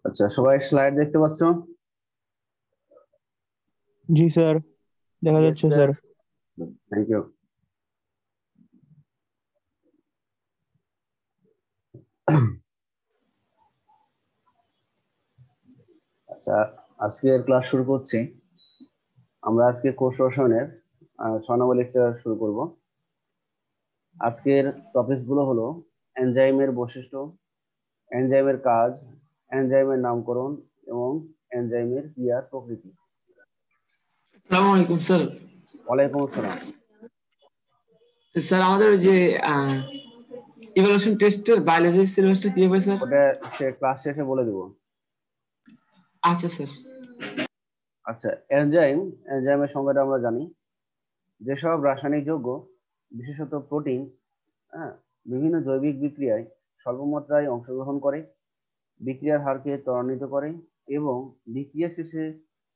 আচ্ছা, সবাই স্লাইড দেখতে পাচ্ছ? জি স্যার, দেখা ইয়েস যাচ্ছে স্যার। স্যার। Thank you. আচ্ছা, আজকের ক্লাস শুরু করছি। আমরা আজকে কোর্স রসায়নের 6 নম্বর লেকচার শুরু করব। আজকের টপিকস গুলো হলো এনজাইমের বৈশিষ্ট্য, এনজাইমের কাজ, এনজাইমের নামকরণ এবং এনজাইমের ক্রিয়ার প্রকৃতি। আসসালামু আলাইকুম স্যার। ওয়ালাইকুম আসসালাম। স্যার আমাদের ওই যে ইভালুয়েশন টেস্টের বায়োলজির সিলেবাসটা কি হবে স্যার? ওটা সে ক্লাস শেষে বলে দেবো। আচ্ছা স্যার। আচ্ছা, এনজাইমের সংজ্ঞাটা আমরা জানি। যেসব রাসায়নিক যৌগ, বিশেষত প্রোটিন, হ্যাঁ, বিভিন্ন জৈবিক বিক্রিয়ায় স্বল্প মাত্রায় অংশগ্রহণ করে, বিক্রিয়ার হারকে ত্বরান্বিত করে এবং বিক্রিয়া শেষে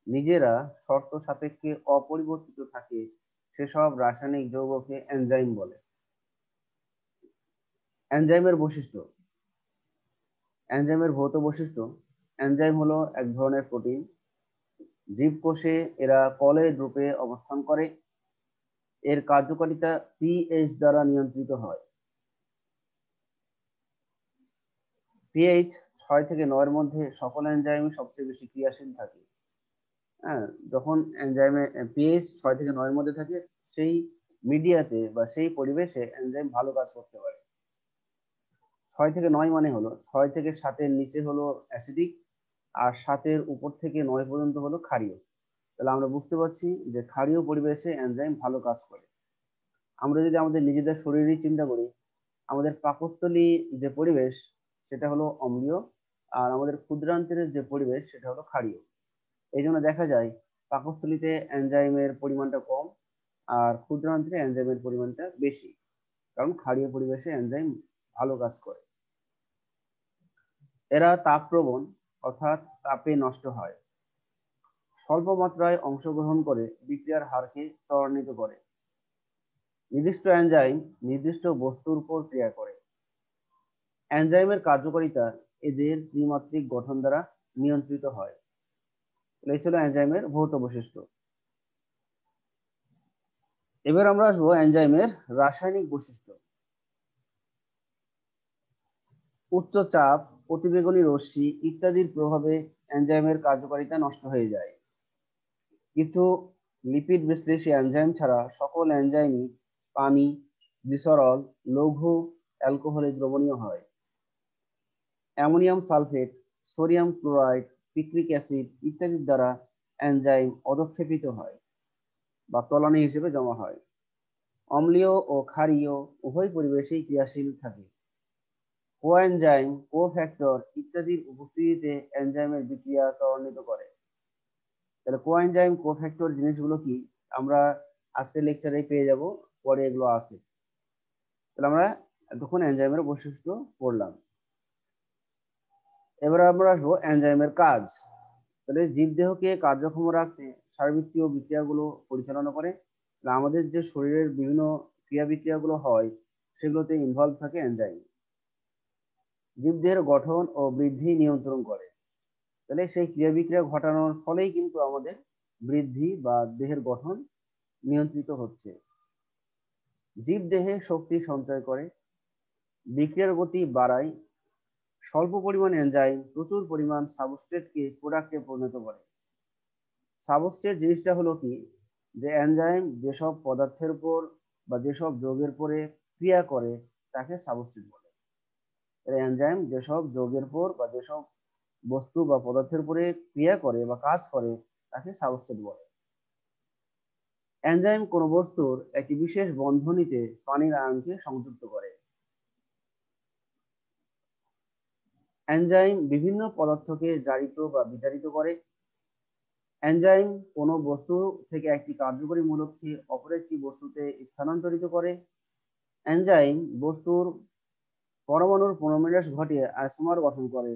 নিজেরা শর্ত সাপেক্ষে অপরিবর্তিত থাকে, সেসব রাসায়নিক যৌগকে এনজাইম বলে। এনজাইমের বৈশিষ্ট্য, এনজাইমের ভৌত বৈশিষ্ট্য। এনজাইম হলো এক ধরনের প্রোটিন। জীবকোষে এরা কলের রূপে অবস্থান করে। এর কার্যকারিতা পিএইচ দ্বারা নিয়ন্ত্রিত হয়। পিএইচ 6 থেকে 9-এর মধ্যে সকল এনজাইমই সবচেয়ে বেশি ক্রিয়াশীল থাকে। হ্যাঁ, যখন এনজাইমে পিএইচ 6 থেকে 9-এর মধ্যে থাকে, সেই মিডিয়াতে বা সেই পরিবেশে এনজাইম ভালো কাজ করতে পারে। 6 থেকে 9 মানে হলো 6 থেকে 7-এর নিচে হলো অ্যাসিডিক, আর 7-এর উপর থেকে 9 পর্যন্ত হলো ক্ষারীয়। তাহলে আমরা বুঝতে পারছি যে ক্ষারীয় পরিবেশে এনজাইম ভালো কাজ করে। আমরা যদি আমাদের নিজেদের শরীরই চিন্তা করি, আমাদের পাকস্থলী যে পরিবেশ সেটা হলো অম্লীয়, আর আমাদের ক্ষুদ্রান্তের যে পরিবেশ সেটা হলো ক্ষারীয়। এই জন্য দেখা যায় পাকস্থলীতে এনজাইমের পরিমাণটা কম, আর ক্ষুদ্রান্তে এনজাইমের পরিমাণটা বেশি, কারণ ক্ষারীয় পরিবেশে এনজাইম ভালো কাজ করে। এরা তাপপ্রবণ, অর্থাৎ তাপে নষ্ট হয়। স্বল্প মাত্রায় অংশগ্রহণ করে বিক্রিয়ার হারকে ত্বরান্বিত করে। নির্দিষ্ট এনজাইম নির্দিষ্ট বস্তুর উপর ক্রিয়া করে। এনজাইমের কার্যকারিতা এদের ত্রিমাত্রিক গঠন দ্বারা নিয়ন্ত্রিত হয়। এই ছিল এনজাইমের ভৌত বৈশিষ্ট্য। এবার আমরা আসবো এনজাইমের রাসায়নিক বৈশিষ্ট্য। উচ্চ চাপ, অতিবেগুনি রশ্মি ইত্যাদির প্রভাবে এনজাইমের কার্যকারিতা নষ্ট হয়ে যায়। কিছু লিপিড বিশ্লেষী এনজাইম ছাড়া সকল এনজাইমই পানি, গ্লিসারল, লৌহ, অ্যালকোহলে দ্রবণীয় হয়। Ammonium sulphate, sodium chloride, picric acid ইত্যাদির দ্বারা এনজাইম অধক্ষেপিত হয় বা তলানি হিসেবে জমা হয়। অম্লীয় ও ক্ষারীয় উভয় পরিবেশেই ক্রিয়াশীল থাকে। কোএনজাইম, কোফ্যাক্টর ইত্যাদির উপস্থিতিতে এনজাইমের বিক্রিয়া ত্বরান্বিত করে। তাহলে কোএনজাইম, কোফ্যাক্টর জিনিসগুলো কি আমরা আজকের লেকচারে পেয়ে যাব, পরে এগুলো আছে। তাহলে আমরা এতক্ষণ এনজাইমের বৈশিষ্ট্য পড়লাম। এবার আমরা আসবো এনজাইমের কাজ। তাহলে জীবদেহকে কার্যক্ষম রাখতে শারীরবৃত্তীয় বিক্রিয়াগুলো পরিচালনা করে। আমাদের যে শরীরের বিভিন্ন ক্রিয়া বিক্রিয়াগুলো হয় সেগুলোতে ইনভলভ থাকে এনজাইম। জীবদেহের গঠন ও বৃদ্ধি নিয়ন্ত্রণ করে। তাহলে সেই ক্রিয়া বিক্রিয়া ঘটানোর ফলেই কিন্তু আমাদের বৃদ্ধি বা দেহের গঠন নিয়ন্ত্রিত হচ্ছে। জীবদেহে শক্তি সঞ্চয় করে, বিক্রিয়ার গতি বাড়ায়। স্বল্প পরিমাণ এনজাইম প্রচুর পরিমাণ সাবস্ট্রেটকে প্রোডাক্টে পরিণত করে। সাবস্ট্রেট জিনিসটা হলো কি, যে এনজাইম যেসব পদার্থের উপর বা যেসব যৌগের পরে ক্রিয়া করে তাকে সাবস্ট্রেট বলে। এনজাইম যেসব যৌগের উপর বা যেসব বস্তু বা পদার্থের উপরে ক্রিয়া করে বা কাজ করে তাকে সাবস্ট্রেট বলে। এনজাইম কোন বস্তুর একটি বিশেষ বন্ধনীতে পানির আয়নকে সংযুক্ত করে। এনজাইম বিভিন্ন পদার্থকে জারিত বা বিজারিত করে। এনজাইম কোনো বস্তু থেকে একটি কার্যকরী মূলককে অপর একটি বস্তুতে স্থানান্তরিত করে। এনজাইম বস্তুর পরমাণুর পুনর্বিন্যাস ঘটিয়ে আইসোমার গঠন করে।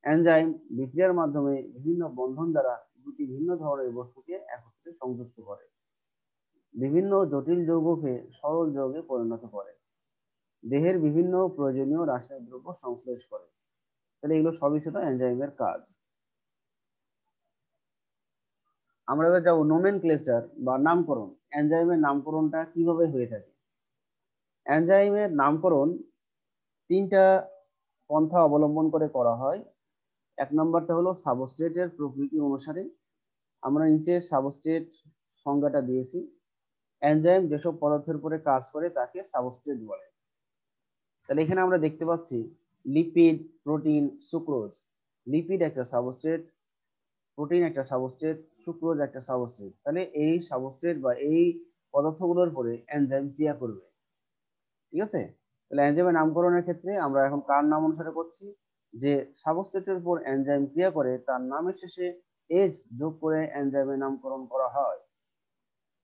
এনজাইম বিক্রিয়ার মাধ্যমে বিভিন্ন বন্ধন দ্বারা দুটি ভিন্ন ধরনের বস্তুকে একত্রে সংযুক্ত করে। বিভিন্ন জটিল যৌগকে সরল যৌগে পরিণত করে। দেহের বিভিন্ন প্রয়োজনীয় রাসায়নিক দ্রব্য সংশ্লেষ করে। তাহলে এগুলো সবই ছিল এনজাইমের কাজ। আমরা এবার যাবো নোমেনক্লেচার বা নামকরণ। এনজাইমের নামকরণটা কিভাবে হয়ে থাকে? এনজাইমের নামকরণ তিনটা পন্থা অবলম্বন করে করা হয়। এক নম্বরটা হলো সাবস্ট্রেটের প্রকৃতি অনুসারে। আমরা নিচে সাবস্ট্রেট সংজ্ঞাটা দিয়েছি। এনজাইম যেসব পদার্থের উপরে কাজ করে তাকে সাবস্ট্রেট বলে। তাহলে এখানে আমরা দেখতে পাচ্ছি লিপিড, প্রোটিন, সুক্রোজ। লিপিড একটা সাবস্ট্রেট, প্রোটিন একটা সাবস্ট্রেট, সুক্রোজ একটা সাবস্ট্রেট। তাহলে এই সাবস্ট্রেট বা এই পদার্থগুলোর উপরে এনজাইম ক্রিয়া করবে। ঠিক আছে? তাহলে এনজাইমের নামকরণের ক্ষেত্রে আমরা এখন কার নাম অনুসারে করছি? যে সাবস্ট্রেটের উপর এনজাইম ক্রিয়া করে তার নামের শেষে এজ যোগ করে এনজাইমের নামকরণ করা হয়।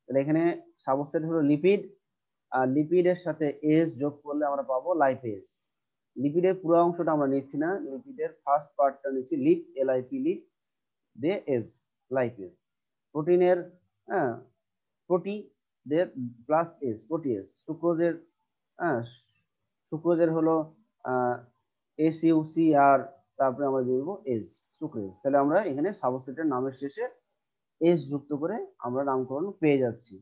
তাহলে এখানে সাবস্ট্রেট হলো লিপিড, আর লিপিডের সাথে এজ যোগ করলে আমরা পাবো লাইপেজ। লিপিডের পুরো অংশটা আমরা নিচ্ছি না, লিপিডের ফার্স্ট পার্টটা নিচ্ছি, লিপ, এলআইপি, লিপ দিয়ে এজ, লাইপেজ। প্রোটিনের হ্যাঁ প্রোটি দিয়ে প্লাস এজ, প্রোটিয়েজ। সুক্রোজের হ্যাঁ সুক্রোজের হলো SUCR, তারপরে আমরা দিয়ে দেবো এজ, সুক্রেজ। তাহলে আমরা এখানে সাবস্ট্রেটের নামের শেষে এজ যুক্ত করে আমরা নামকরণ পেয়ে যাচ্ছি।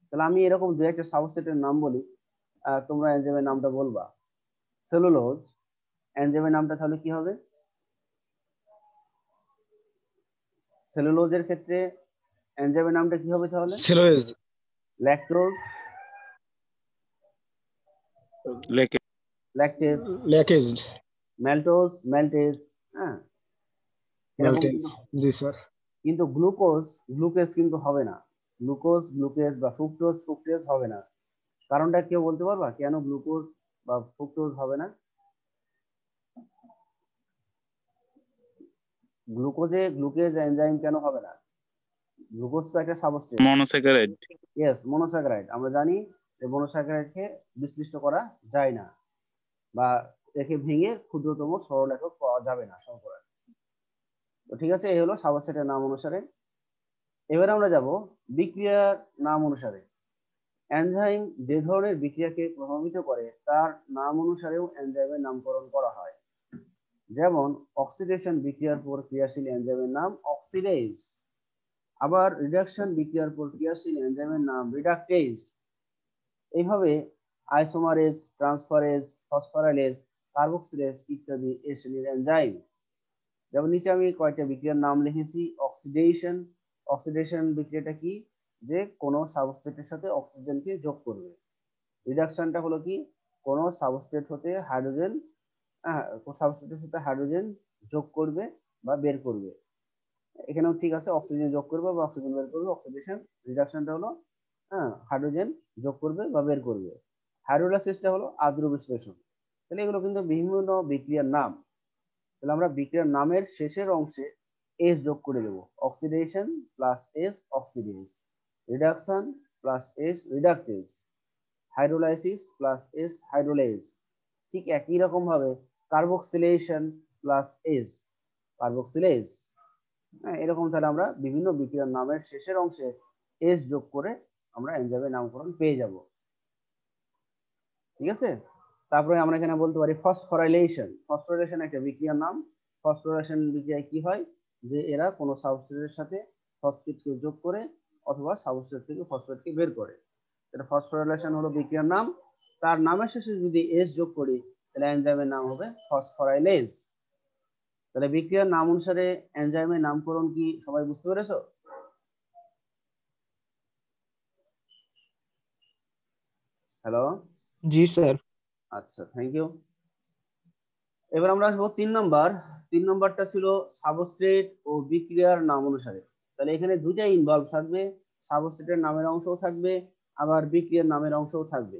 তাহলে আমি এরকম দু একটা সাবস্ট্রেটের নাম বলি, তোমরা এনজাইমের নামটা বলবা। সেলুলোজ, এনজাইমের নামটা তাহলে কি হবে? সেলুলোজের ক্ষেত্রে এনজাইমের নামটা কি হবে তাহলে? সেলুলোজ, ল্যাকটোজ, ল্যাকটেজ, ল্যাকেজ, ম্যালটোজ, ম্যালটেজ। হ্যাঁ, এরকম মাল্টেজ। কিন্তু। জি স্যার। কিন্তু গ্লুকোজ, গ্লুকেজ কিন্তু হবে না। গ্লুকোজ, গ্লুকেজ বা ফ্রুক্টোজ, ফ্রুক্টেজ হবে না। কারণটা কেউ বলতে পারবা কেন গ্লুকোজ বা ফ্রুক্টোজ হবে না? গ্লুকোজে গ্লুকেজ এনজাইম কেন হবে না? গ্লুকোজ তো একটা সাবস্ট্রেট। মনোস্যাকারাইড। Yes, monosaccharide. আমরা জানি যে মনোস্যাকারাইডকে বিশ্লিষ্ট করা যায় না, বা একে ভেঙে ক্ষুদ্রতম সরল একক পাওয়া যাবে না শর্করা। তো ঠিক আছে, এই হলো সাবস্ট্রেটের নাম অনুসারে। এবার আমরা যাব বিক্রিয়ার নাম অনুসারে। এনজাইম যে ধরনের বিক্রিয়াকে প্রভাবিত করে তার নাম অনুসারেও এনজাইমের নামকরণ করা হয়। যেমন অক্সিডেশন বিক্রিয়ার পর ক্রিয়াশীল এনজাইমের নাম অক্সিডেজ। আবার রিডাকশন বিক্রিয়ার পর ক্রিয়াশীল এনজাইমের নাম রিডাকটেজ। এইভাবে আইসোমারেজ, ট্রান্সফারেজ, ফসফোরাইলেজ, কার্বক্সিলেজ ইত্যাদি এ শ্রেণীর এনজাইম। যেমন নিচে আমি কয়েকটা বিক্রিয়ার নাম লিখেছি। অক্সিডেশন, অক্সিডেশন বিক্রিয়াটা কি? যে কোনো সাবস্ট্রেটের সাথে অক্সিজেনকে যোগ করবে। রিডাকশনটা হলো কি? কোনো সাবস্ট্রেট হতে হাইড্রোজেন, সাবস্ট্রেটের সাথে হাইড্রোজেন যোগ করবে বা বের করবে। এখানেও ঠিক আছে, অক্সিজেন যোগ করবে বা অক্সিজেন বের করবে। অক্সিডেশন। রিডাকশনটা হলো হাইড্রোজেন যোগ করবে বা বের করবে। হাইড্রোলাইসিসটা হলো আদ্র বিশ্লেষণ। তাহলে এগুলো কিন্তু বিভিন্ন বিক্রিয়ার নাম। তাহলে আমরা বিক্রিয়ার নামের শেষের অংশে এস যোগ করে দেবো। Oxidation plus ase oxidase, reduction plus ase reductase, hydrolysis plus ase hydrolase. ঠিক একই রকম ভাবে কার্বক্সিলেশন প্লাস এস কার্বক্সিলেজ। হ্যাঁ, এরকম তাহলে আমরা বিভিন্ন বিক্রিয়ার নামের শেষের অংশে এস যোগ করে আমরা এনজাইমের নামকরণ পেয়ে যাব। ঠিক আছে? তারপরে আমরা এখানে বলতে পারি ফসফোরাইলেশন। ফসফোরাইলেশন একটা বিক্রিয়ার নাম। ফসফোরাইলেশন বিক্রিয়ায় কি হয়? যে এরা কোনো সাবস্ট্রেটের সাথে ফসফেটকে যোগ করে অথবা সাবস্ট্রেট থেকে ফসফেটকে বের করে। এটা ফসফোরাইলেশন হলো বিক্রিয়ার নাম। তার নামের শেষে যদি এস যোগ করি তাহলে এনজাইমের নাম হবে ফসফোরাইলেজ। তাহলে বিক্রিয়ার নাম অনুসারে এনজাইমের নামকরণ কি সবাই বুঝতে পেরেছো? হ্যালো। জি স্যার। আচ্ছা, থ্যাংক ইউ। এবার আমরা আসবো 3 নম্বর। 3 নম্বরটা ছিল সাবস্ট্রেট ও বিক্রিয়ার নাম অনুসারে। তাহলে এখানে দুটাই ইনভলভ থাকবে, সাবস্ট্রেটের নামের অংশও থাকবে, আবার বিক্রিয়ার নামের অংশও থাকবে।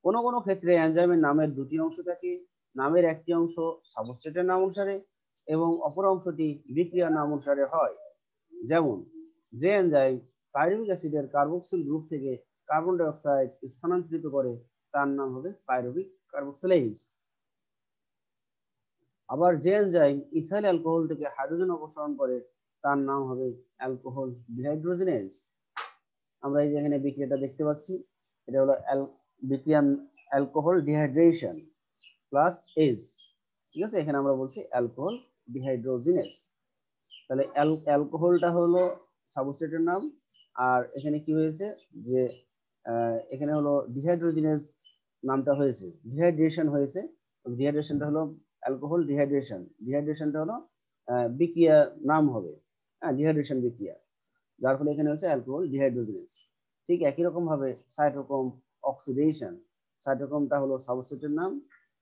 কোনো কোনো ক্ষেত্রে এনজাইমের নামের দুটি অংশ থাকে। নামের একটি অংশ সাবস্ট্রেটের নাম অনুসারে এবং অপর অংশটি বিক্রিয়ার নাম অনুসারে হয়। যেমন যে এনজাইম পাইরুভিক অ্যাসিডের কার্বক্সিল গ্রুপ থেকে কার্বন ডাই অক্সাইড স্থানান্তরিত করে তার নাম হবে পাইরুভিক কার্বক্সিলেজ। আবার যে এনজাইম ইথাইল অ্যালকোহল থেকে হাইড্রোজেন অপসারণ করে তার নাম হবে অ্যালকোহল ডিহাইড্রোজেনেজ। আমরা এই যে এখানে বিক্রিয়াটা দেখতে পাচ্ছি, এটা হলো বিক্রিয়া অ্যালকোহল ডিহাইড্রেশন প্লাস এজ। ঠিক আছে, এখানে আমরা বলছি অ্যালকোহল ডিহাইড্রোজিনেস। তাহলে অ্যালকোহলটা হলো সাবস্ট্রেটের নাম, আর এখানে কি হয়েছে যে এখানে হলো ডিহাইড্রোজিনেস নামটা হয়েছে, ডিহাইড্রেশন হয়েছে। ডিহাইড্রেশনটা হলো অ্যালকোহল ডিহাইড্রেশন, ডিহাইড্রেশনটা হলো বিক্রিয়া নাম হবে, হ্যাঁ, ডিহাইড্রেশন বিক্রিয়া, যার ফলে এখানে হচ্ছে অ্যালকোহল ডিহাইড্রোজিনেস। ঠিক একই রকম ভাবে সাইটোক্রোম অক্সিডেশন, সাইটোক্রোমটা হলো সাবস্ট্রেটের নাম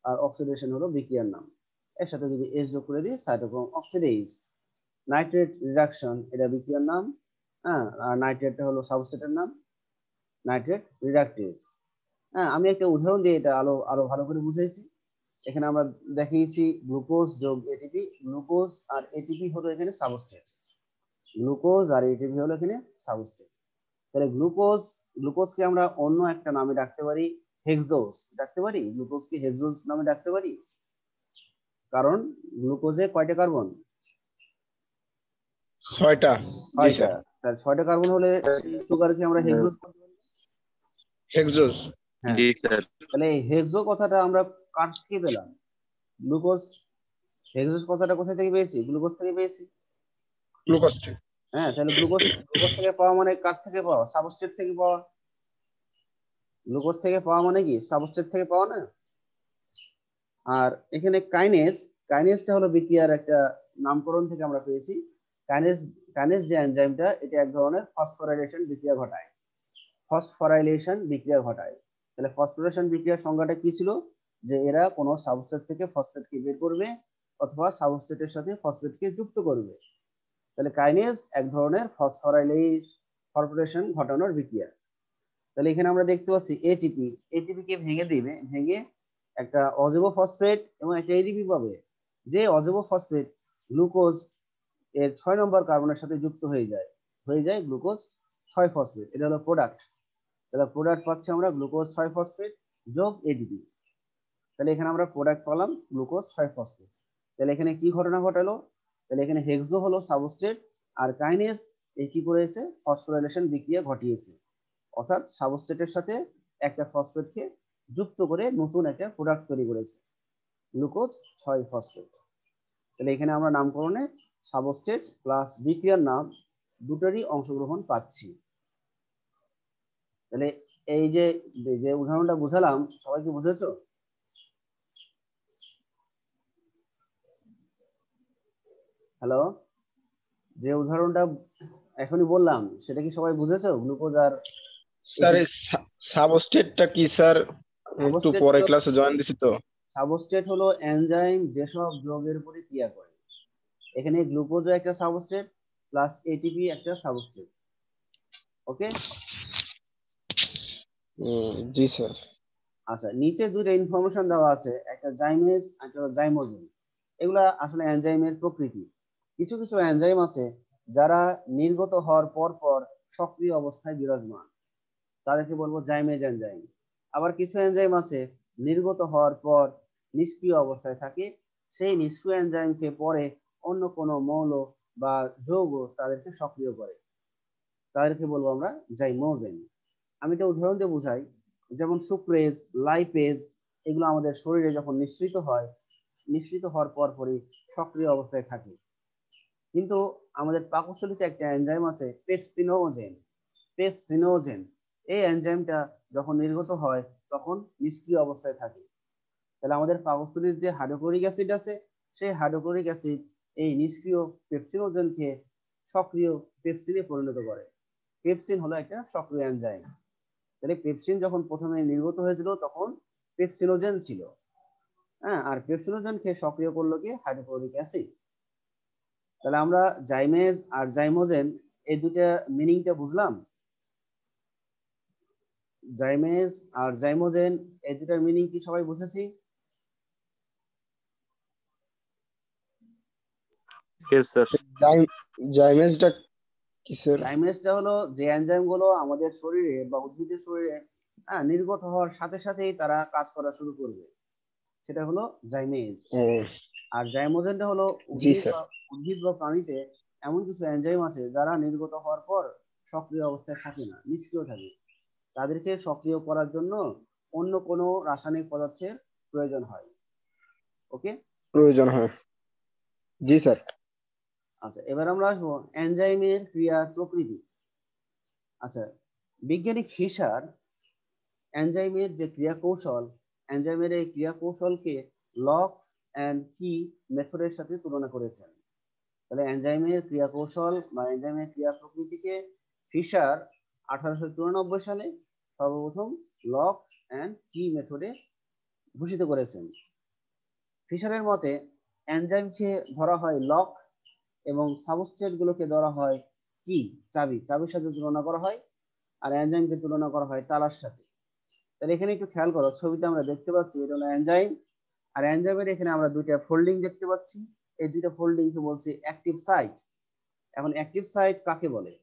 আর অক্সিডেশন হলো বিক্রিয়ার নাম। এর সাথে যদি এস যোগ করে দিই, সাইটোক্রোম অক্সিডেজ। নাইট্রেট রিডাকশন, এটা বিক্রিয়ার নাম, হ্যাঁ, আর নাইট্রেটটা হলো সাবস্ট্রেটের নাম, নাইট্রেট রিডাকটেজ। হ্যাঁ, আমি একটা উদাহরণ দিয়ে এটা আরো ভালো করে বুঝাইছি। এখানে আমরা দেখিয়েছি গ্লুকোজ যোগ এটিপি, গ্লুকোজ আর এটিপি হলো এখানে সাবস্ট্রেট, গ্লুকোজ আর এটিপি হলো এখানে সাবস্ট্রেট। তাহলে গ্লুকোজকে আমরা অন্য একটা নামে ডাকতে পারি, হেক্সোজ ডাকতে পারি, গ্লুকোজকে হেক্সোজ নামে ডাকতে পারি, কারণ গ্লুকোজে কয়টা কার্বন? 6টা। জি 6টা। স্যার। তাহলে 6টা কার্বন হলে সেই সুগারকে আমরা হেক্সোজ বলতে পারি। হেক্সোজ। হ্যাঁ, জি স্যার। তাহলে এই হেক্সো কথাটা আমরা কার থেকে পেলাম? গ্লুকোজ। হেক্সোজ কথাটা কোথা থেকে পেয়েছি? গ্লুকোজ থেকে পেয়েছি। গ্লুকোজ থেকে। হ্যাঁ, তাহলে গ্লুকোজ গ্লুকোজ থেকে পাওয়া মানে কার থেকে পাওয়া? সাবস্ট্রেট থেকে পাওয়া। গ্লুকোজ থেকে পাওয়া মানে কি সাবস্ট্রেট থেকে পাওয়া না? আর এখানে কাইনেজ, কাইনেজটা হলো বিক্রিয়ার একটা নামকরণ থেকে আমরা পেয়েছি। কাইনেজ, কাইনেজ যে এনজাইমটা, এটা এক ধরনের ফসফোরাইলেশন বিক্রিয়া ঘটায়, ফসফোরাইলেশন বিক্রিয়া ঘটায়। তাহলে ফসফোরাইলেশন বিক্রিয়ার সংজ্ঞাটা কি ছিল? যে এরা কোনো সাবস্ট্রেট থেকে ফসফেটকে বের করবে অথবা সাবস্ট্রেটের সাথে ফসফেটকে যুক্ত করবে। তাহলে কাইনেজ এক ধরনের ফসফোরাইলেশন ঘটানোর বিক্রিয়া। তাহলে এখানে আমরা দেখতে পাচ্ছি এটিপি, এটিপি কে ভেঙে দিবে, ভেঙে একটা অজৈব ফসফেট এবং একটা এটিপি পাবে। যে অজৈব ফসফেট গ্লুকোজ এর 6 নম্বর কার্বনের সাথে যুক্ত হয়ে যায় গ্লুকোজ 6 ফসফেট, এটা হলো প্রোডাক্ট। তাহলে প্রোডাক্ট পাচ্ছি আমরা গ্লুকোজ 6 ফসফেট যোগ এটিপি। তাহলে এখানে আমরা প্রোডাক্ট পেলাম গ্লুকোজ 6 ফসফেট। তাহলে এখানে কি ঘটনা ঘটালো? তাহলে এখানে হেক্সো হলো সাবস্ট্রেট আর কাইনেজ এই কি করেছে? ফসফোরাইলেশন বিক্রিয়া ঘটিয়েছে, অর্থাৎ সাবস্ট্রেটের সাথে একটা ফসফেটকে যুক্ত করে নতুন একটা প্রোডাক্ট তৈরি করেছে, গ্লুকোজ 6 ফসফেট। তাহলে এখানে আমরা নামকরণে সাবস্ট্রেট প্লাস বিক্রিয়ার নাম দুটোরই অংশগ্রহণ পাচ্ছি। তাহলে এই যে যে উদাহরণটা বুঝালাম, সবাই কি বুঝেছো? হ্যালো, যে উদাহরণটা এখনই বললাম সেটা কি সবাই বুঝেছো? গ্লুকোজ আর স্যার এই সাবস্ট্রেটটা কি স্যার? একটু সাবস্ট্রেট পরে হলো, ক্লাসে জয়েন দিছি তো। সাবস্ট্রেট হলো এনজাইম যেসব যৌগের উপরে ক্রিয়া করে। এখানে গ্লুকোজও একটা সাবস্ট্রেট প্লাস এটিপি একটা সাবস্ট্রেট। ওকে, জি স্যার। আচ্ছা, নিচে দুটো ইনফরমেশন দেওয়া আছে, একটা জাইমেজ একটা জাইমোজেন। এগুলা আসলে এনজাইমের প্রকৃতি। কিছু কিছু এনজাইম আছে যারা নির্গত হওয়ার পর পর সক্রিয় অবস্থায় বিরাজমান, তাদেরকে বলবো জাইমেজ এনজাইম। আবার কিছু এনজাইম আছে নির্গত হওয়ার পর নিষ্ক্রিয় অবস্থায় থাকে, সেই নিষ্ক্রিয় এনজাইমকে পরে অন্য কোনো মৌল বা যৌগ তাদেরকে সক্রিয় করে, তাদেরকে বলবো আমরা জাইমোজেন। আমি একটা উদাহরণ দিয়ে বুঝাই, যেমন সুক্রেজ, লাইপেজ, এগুলো আমাদের শরীরে যখন নিঃসৃত হয়, নিঃসৃত হওয়ার পর পরই সক্রিয় অবস্থায় থাকে। কিন্তু আমাদের পাকস্থলীতে একটা এনজাইম আছে পেপসিনোজেন, পেপসিনোজেন, এই এনজাইমটা যখন নির্গত হয় তখন নিষ্ক্রিয় অবস্থায় থাকে। তাহলে আমাদের পাকস্থলীর যে হাইড্রোক্লোরিক অ্যাসিড আছে, সেই হাইড্রোক্লোরিক অ্যাসিড এই নিষ্ক্রিয় পেপসিনোজেনকে সক্রিয় পেপসিনে পরিণত করে। পেপসিন হলো একটা সক্রিয় এনজাইম। তাহলে পেপসিন যখন প্রথমে নির্গত হয়েছিল তখন পেপসিনোজেন ছিল, হ্যাঁ, আর পেপসিনোজেনকে সক্রিয় করলো কি? Hydrochloric acid. তাহলে আমরা জাইমেজ আর জাইমোজেন এই দুটা মিনিংটা বুঝলাম। জাইমেজ আর জাইমোজেন এই দুটার মিনিং কি সবাই বুঝেছি? Yes sir. জাইমেজটা কি স্যার? জাইমেজটা হলো যে এনজাইম গুলো আমাদের শরীরে বা উদ্ভিদের শরীরে নির্গত হওয়ার সাথে সাথেই তারা কাজ করা শুরু করবে, সেটা হলো জাইমেজ। আর জাইমোজেনটা হলো জি স্যার। উদ্ভিদ বা প্রাণীতে এমন কিছু এনজাইম আছে যারা নির্গত হওয়ার পর সক্রিয় অবস্থায় থাকে না, নিষ্ক্রিয় থাকে, তাদেরকে সক্রিয় করার জন্য অন্য কোনো রাসায়নিক পদার্থের প্রয়োজন হয়। ওকে, প্রয়োজন হয়। জি স্যার। আচ্ছা, এবার আমরা আসবো এনজাইমের ক্রিয়ার প্রকৃতি। আচ্ছা, বিজ্ঞানী ফিশার এনজাইমের যে ক্রিয়া কৌশল, এনজাইমের এই ক্রিয়া কৌশলকে লক অ্যান্ড কি মেথডের সাথে তুলনা করেছেন। তাহলে এনজাইমের ক্রিয়া কৌশল বা এনজাইমের ক্রিয়া প্রকৃতিকে ফিশার 1894 সালে সর্বপ্রথম লক অ্যান্ড কি মেথডে ভূষিত করেছেন। ফিশারের মতে এনজাইমকে ধরা হয় লক এবং সাবস্ট্রেট গুলোকে ধরা হয় কি, চাবির সাথে তুলনা করা হয়, আর এনজাইমকে তুলনা করা হয় তালার সাথে। তাহলে এখানে একটু খেয়াল করো, ছবিতে আমরা দেখতে পাচ্ছি এটা হলো এনজাইম, আর এনজাইমের এখানে আমরা দুইটা ফোল্ডিং দেখতে পাচ্ছি। এই দুইটা ফোল্ডিংকে বলছি অ্যাক্টিভ সাইট। এখন অ্যাক্টিভ সাইট কাকে বলে?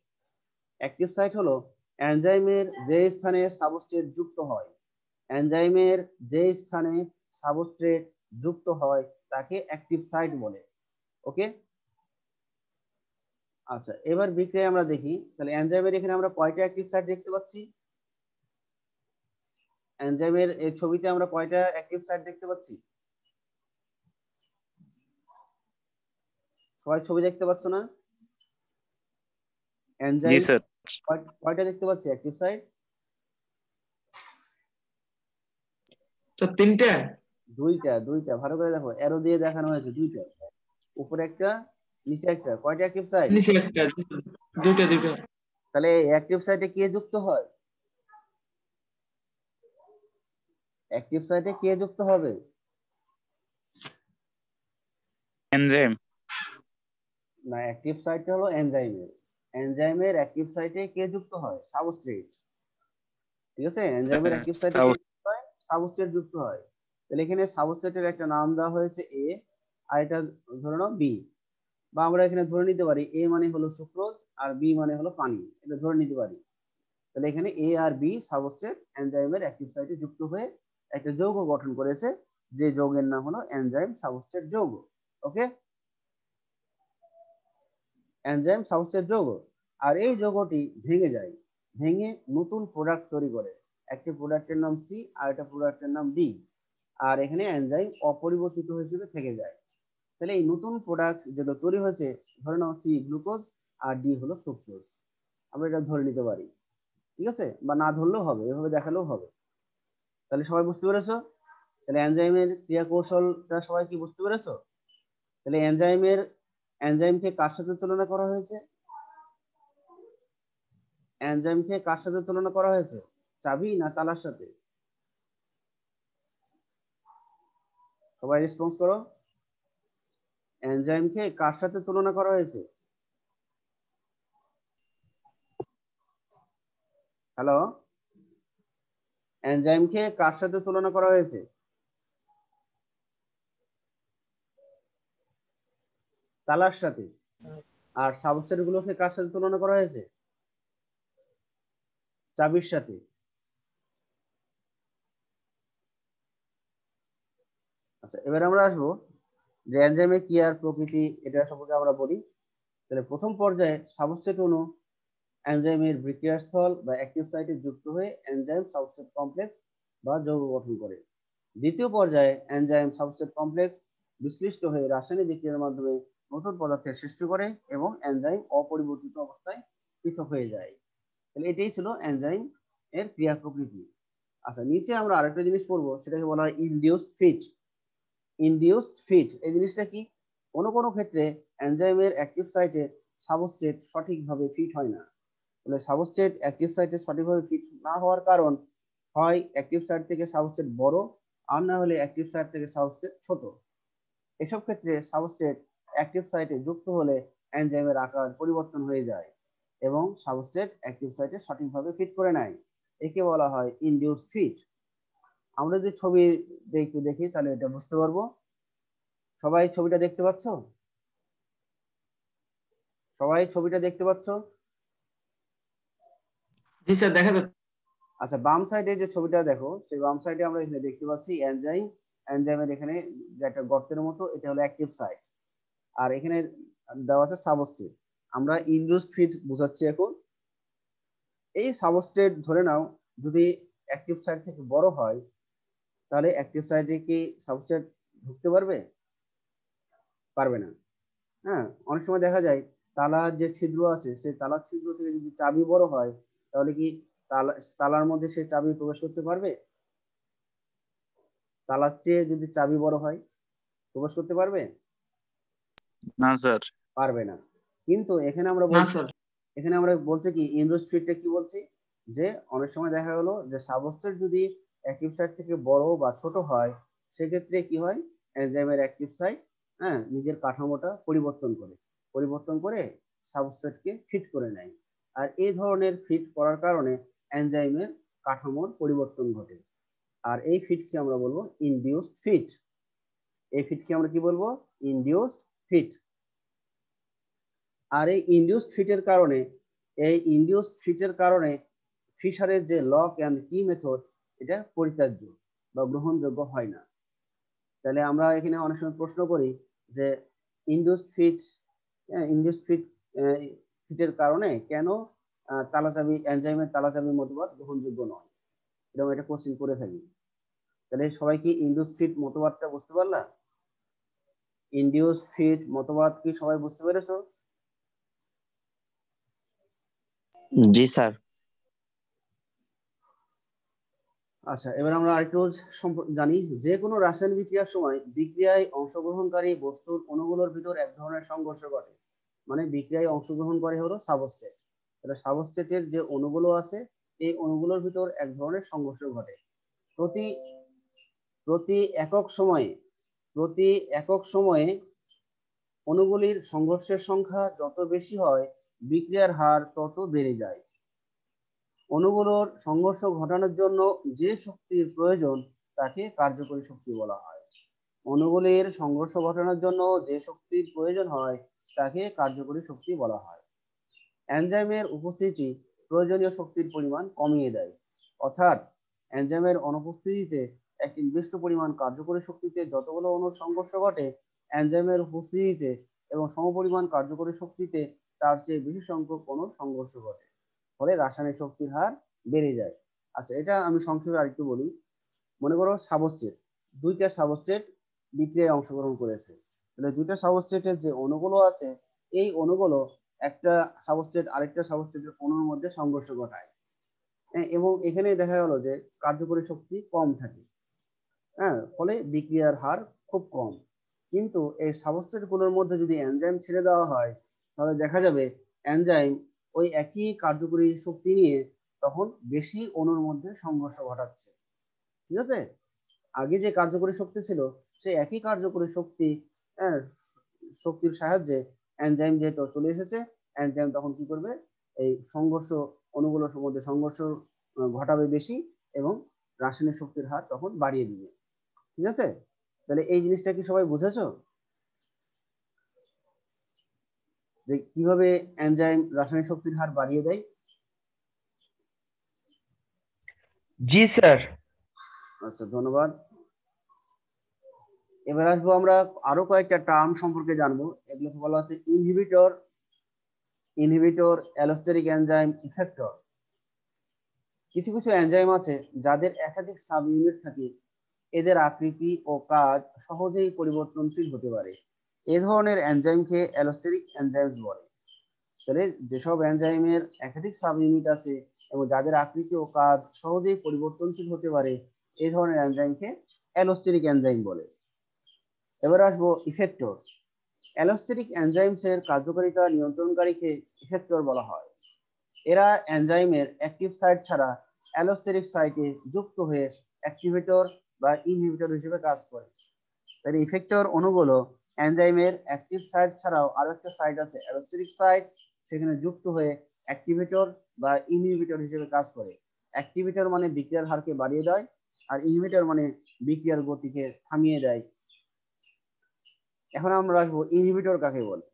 অ্যাক্টিভ সাইট হলো এনজাইমের যে স্থানে সাবস্ট্রেট যুক্ত হয়, এনজাইমের যে স্থানে সাবস্ট্রেট যুক্ত হয় তাকে অ্যাক্টিভ সাইট বলে। ওকে, আচ্ছা, এবার বিক্রিয়া আমরা দেখি। তাহলে এনজাইমের এখানে আমরা কয়টা অ্যাক্টিভ সাইট দেখতে পাচ্ছি? এনজাইমের এই ছবিতে আমরা কয়টা অ্যাক্টিভ সাইট দেখতে পাচ্ছি? সবাই ছবি দেখতে পাচ্ছ না? জি এনজাইম স্যার। কয়টা দেখতে পাচ্ছি অ্যাক্টিভ সাইট? তো তিনটে। দুইটা ভালো করে দেখো, অ্যারো দিয়ে দেখানো হয়েছে দুইটা, উপরে একটা নিচে একটা। কয়টা অ্যাক্টিভ সাইট? নিচে একটা, দুটো দুটো। তাহলে এই অ্যাক্টিভ সাইটে কে যুক্ত হয়? অ্যাক্টিভ সাইটে কে যুক্ত হবে? এনজাইম। না, অ্যাক্টিভ সাইটটা হলো এনজাইমের। এনজাইমের অ্যাক্টিভ সাইটে কে যুক্ত হয়? সাবস্ট্রেট। ঠিক আছে, এনজাইমের অ্যাক্টিভ সাইটে কে যুক্ত হয়? সাবস্ট্রেট যুক্ত হয়। তাহলে এখানে সাবস্ট্রেটের একটা নাম দেওয়া হয়েছে এ, আর এটা ধরে নাও বি, বা আমরা এখানে ধরে নিতে পারি এ মানে হলো সুক্রোজ আর বি মানে হলো পানি, এটা ধরে নিতে পারি। তাহলে এখানে এ আর বি সাবস্ট্রেট এনজাইমের অ্যাক্টিভ সাইটে যুক্ত হয়ে একটা যৌগ গঠন করেছে, যে যৌগের নাম হলো এনজাইম সাবস্ট্রেট যৌগ। ওকে, এনজাইম সাবস্ট্রেট যৌগ। আর এই যৌগটি ভেঙে যায়, ভেঙে নতুন প্রোডাক্ট তৈরি করে। একটি প্রোডাক্টের নাম সি আর একটা প্রোডাক্টের নাম ডি, আর এখানে এনজাইম অপরিবর্তিত হিসেবে থেকে যায়। তাহলে এই নতুন প্রোডাক্ট যেটা তৈরি হয়েছে, ধরে নাও সি গ্লুকোজ আর ডি হলো ফ্রুক্টোজ, আমরা এটা ধরে নিতে পারি। ঠিক আছে, বা না ধরলেও হবে, এভাবে দেখালেও হবে। তাহলে সবাই বুঝতে পেরেছো? তাহলে এনজাইমের ক্রিয়া কৌশলটা সবাই কি বুঝতে পেরেছো? তাহলে এনজাইমকে কার সাথে তুলনা করা হয়েছে? এনজাইমকে কার সাথে তুলনা করা হয়েছে? চাবি না তালার সাথে? সবাই রেসপন্স করো। এনজাইমকে কার সাথে তুলনা করা হয়েছে? হ্যালো, এনজাইমকে কার সাথে তুলনা করা হয়েছে? তালার সাথে। আর সাবস্ট্রেট গুলোকে কার সাথে তুলনা করা হয়েছে? চাবির সাথে। আচ্ছা, এবার আমরা আসবো যে এনজাইমের কি আর প্রকৃতি, এটা সম্পর্কে আমরা বলি। তাহলে প্রথম পর্যায়ে সাবস্ট্রেট অণু এনজাইমের বিক্রিয়াস্থল বা অ্যাক্টিভ সাইটে যুক্ত হয়ে এনজাইম সাবস্ট্রেট কমপ্লেক্স বা যৌগ গঠন করে। দ্বিতীয় পর্যায়ে এনজাইম সাবস্ট্রেট কমপ্লেক্স বিশ্লিষ্ট হয়ে রাসায়নিক বিক্রিয়ার মাধ্যমে নতুন পদার্থের সৃষ্টি করে এবং এনজাইম অপরিবর্তিত অবস্থায় পৃথক হয়ে যায়। তাহলে এটাই ছিল এনজাইম এর ক্রিয়া প্রকৃতি। আচ্ছা, নিচে আমরা আরেকটা জিনিস পড়বো, সেটাকে বলা হয় ইনডিউসড ফিট। ইনডিউসড ফিট এই জিনিসটা কি? কোনো কোনো ক্ষেত্রে এনজাইমের অ্যাক্টিভ সাইটে সাবস্ট্রেট সঠিকভাবে ফিট হয় না। তাহলে সাবস্ট্রেট অ্যাক্টিভ সাইটে সঠিকভাবে ফিট না হওয়ার কারণ হয় অ্যাক্টিভ সাইট থেকে সাবস্ট্রেট বড়, আর না হলে অ্যাক্টিভ সাইট থেকে সাবস্ট্রেট ছোট। এসব ক্ষেত্রে সাবস্ট্রেট অ্যাক্টিভ সাইটে যুক্ত হলে এনজাইমের আকার পরিবর্তন হয়ে যায় এবং সাবস্ট্রেট অ্যাক্টিভ সাইটে সঠিকভাবে ফিট করে নেয়। একে বলা হয় ইনডিউসড ফিট। আমরা যদি ছবি একটু দেখি তাহলে এটা বুঝতে পারবো। সবাই ছবিটা দেখতে পাচ্ছ? সবাই ছবিটা দেখতে পাচ্ছ? জি স্যার, দেখা যাচ্ছে। আচ্ছা, বাম সাইডে যে ছবিটা দেখো, সেই বাম সাইডে আমরা এখানে দেখতে পাচ্ছি এনজাইমের এখানে যে একটা গর্তের মতো, এটা হলো অ্যাক্টিভ সাইট, আর এখানে দেওয়া আছে সাবস্ট্রেট। আমরা ইনডিউসড ফিট বোঝাচ্ছি এখন। এই সাবস্ট্রেট ধরে নাও যদি অ্যাক্টিভ সাইট থেকে বড় হয়, তাহলে অ্যাক্টিভ সাইটে কি সাবস্ট্রেট ঢুকতে পারবে? পারবে না। হ্যাঁ, অনেক সময় দেখা যায় তালার যে ছিদ্র আছে সেই তালার ছিদ্র থেকে যদি চাবি বড় হয় তাহলে কি তালার মধ্যে সেই চাবি প্রবেশ করতে পারবে? তালার চেয়ে যদি চাবি বড় হয় প্রবেশ করতে পারবে? না স্যার। পারবে না। কিন্তু এখানে আমরা না বলছি, স্যার। এখানে আমরা বলছি কি ইনডোর ফিটটা কি বলছি, যে অনেক সময় দেখা গেলো যে সাবস্ট্রেট যদি অ্যাক্টিভ সাইট থেকে বড় বা ছোট হয় সেক্ষেত্রে কি হয়, এনজাইমের অ্যাক্টিভ সাইট নিজের কাঠামোটা পরিবর্তন করে সাবস্ট্রেটকে ফিট করে নেয়। আর এই ধরনের ফিট করার কারণে এনজাইমের কাঠামোর পরিবর্তন ঘটে। আর এই ফিটকে আমরা বলবো ইনডিউসড ফিট। এই ফিটকে আমরা কি বলবো? Induced fit. আর এই ইনডিউসড ফিটের কারণে ফিশারের যে লক অ্যান্ড কি মেথড এটা পরিত্যাজ্য বা গ্রহণযোগ্য হয় না। তাহলে আমরা এখানে অনেক সময় প্রশ্ন করি যে ইনডিউসড ফিটের কারণে কেন তালাচাবি এনজাইমের তালাচাবি মতবাদ গ্রহণযোগ্য নয়, এরকম একটা কোশ্চেন করে থাকি। তাহলে সবাই কি ইনডিউসড ফিট মতবাদটা বুঝতে পারলা? ইনডিউসড ফিট মতবাদ কি সবাই বুঝতে পেরেছো? জি স্যার। আচ্ছা, এবার আমরা আরেকটু জানি, যে কোনো রাসায়নিক বিক্রিয়ার সময় বিক্রিয়ায় অংশগ্রহণকারী বস্তুর অণুগুলোর ভিতর এক ধরনের সংঘর্ষ ঘটে। মানে বিক্রিয়ায় অংশগ্রহণ করে হলো সাবস্ট্রেট, তাহলে সাবস্ট্রেটের যে অণুগুলো আছে এই অণুগুলোর ভিতর এক ধরনের সংঘর্ষ ঘটে। প্রতি প্রতি একক সময়ে অণুগুলির সংঘর্ষের সংখ্যা যত বেশি হয় বিক্রিয়ার হার তত বেড়ে যায়। অণুগুলোর সংঘর্ষ ঘটানোর জন্য যে শক্তির প্রয়োজন তাকে কার্যকরী শক্তি বলা হয়। অণুগুলির সংঘর্ষ ঘটানোর জন্য যে শক্তির প্রয়োজন হয় তাকে কার্যকরী শক্তি বলা হয়। এনজাইমের উপস্থিতি প্রয়োজনীয় শক্তির পরিমাণ কমিয়ে দেয়, অর্থাৎ এনজাইমের অনুপস্থিতিতে একটি নির্দিষ্ট পরিমাণ কার্যকরী শক্তিতে যতগুলো অণুর সংঘর্ষ ঘটে এনজাইমের উপস্থিতিতে এবং সমপরিমাণ কার্যকরী শক্তিতে তার চেয়ে বেশি সংখ্যক অণুর সংঘর্ষ ঘটে, ফলে রাসায়নিক শক্তির হার বেড়ে যায়। আচ্ছা, এটা আমি সংক্ষেপে আরেকটু বলি। মনে করো দুইটা সাবস্ট্রেট বিক্রিয়ায় অংশগ্রহণ করেছে, তাহলে দুইটা সাবস্ট্রেটের যে অণুগুলো আছে এই অণুগুলো একটা সাবস্ট্রেট আরেকটা সাবস্ট্রেটের অণুর মধ্যে সংঘর্ষ ঘটায়। এবং এখানে দেখা গেল যে কার্যকরী শক্তি কম থাকে, ফলে বিক্রিয়ার হার খুব কম। কিন্তু এই সাবস্ট্রেট গুলোর মধ্যে যদি এনজাইম ছেড়ে দেওয়া হয় তাহলে দেখা যাবে এনজাইম ওই একই কার্যকরী শক্তি নিয়ে তখন বেশি অণুর মধ্যে সংঘর্ষ ঘটাচ্ছে। ঠিক আছে, আগে যে কার্যকরী শক্তি ছিল সেই একই কার্যকরী শক্তির সাহায্যে এনজাইম যেহেতু চলে এসেছে এনজাইম তখন কি করবে, এই অণুগুলোর মধ্যে সংঘর্ষ ঘটাবে বেশি এবং রাসায়নিক শক্তির হার তখন বাড়িয়ে দিবে। ঠিক আছে, তাহলে এই জিনিসটা কি সবাই বুঝেছো যে কিভাবে এনজাইম রাসায়নিক শক্তির হার বাড়িয়ে দেয়? জি স্যার। আচ্ছা, ধন্যবাদ। এবার আসবো আমরা আরো কয়েকটা টার্ম সম্পর্কে জানবো। এগুলোকে বলা হচ্ছে ইনহিবিটর, অ্যালোস্টেরিক এনজাইম, ইফেক্টর। কিছু কিছু এনজাইম আছে যাদের একাধিক সাব ইউনিট থাকে, এদের আকৃতি ও কাজ সহজেই পরিবর্তনশীল হতে পারে। এই ধরনের এনজাইমকে অ্যালোস্টেরিক এনজাইম বলে। তাহলে যেসব এনজাইমের একাধিক সাব ইউনিট আছে এবং যাদের আকৃতি ও কাজ সহজেই পরিবর্তনশীল হতে পারে এই ধরনের এনজাইমকে অ্যালোস্টেরিক এনজাইম বলে। এবার আসবো ইফেক্টর। অ্যালোস্টেরিক এনজাইমসের কার্যকারিতা নিয়ন্ত্রণকারীকে ইফেক্টর বলা হয়। এরা এনজাইমের অ্যাক্টিভ সাইট ছাড়া অ্যালোস্টেরিক সাইটে যুক্ত হয়ে অ্যাক্টিভেটর বা ইনহিবিটর হিসেবে কাজ করে। তাহলে ইফেক্টর অণুগুলো এনজাইমের অ্যাক্টিভ সাইট ছাড়াও আরো একটা সাইট আছে অ্যালোস্টেরিক সাইট, সেখানে যুক্ত হয়ে অ্যাক্টিভেটর বা ইনহিবিটর হিসেবে কাজ করে। অ্যাক্টিভেটর মানে বিক্রিয়ার হারকে বাড়িয়ে দেয় আর ইনহিবিটর মানে বিক্রিয়ার গতিকে থামিয়ে দেয়। এখন আমরা আসবো ইনহিবিটর কাকে বলে।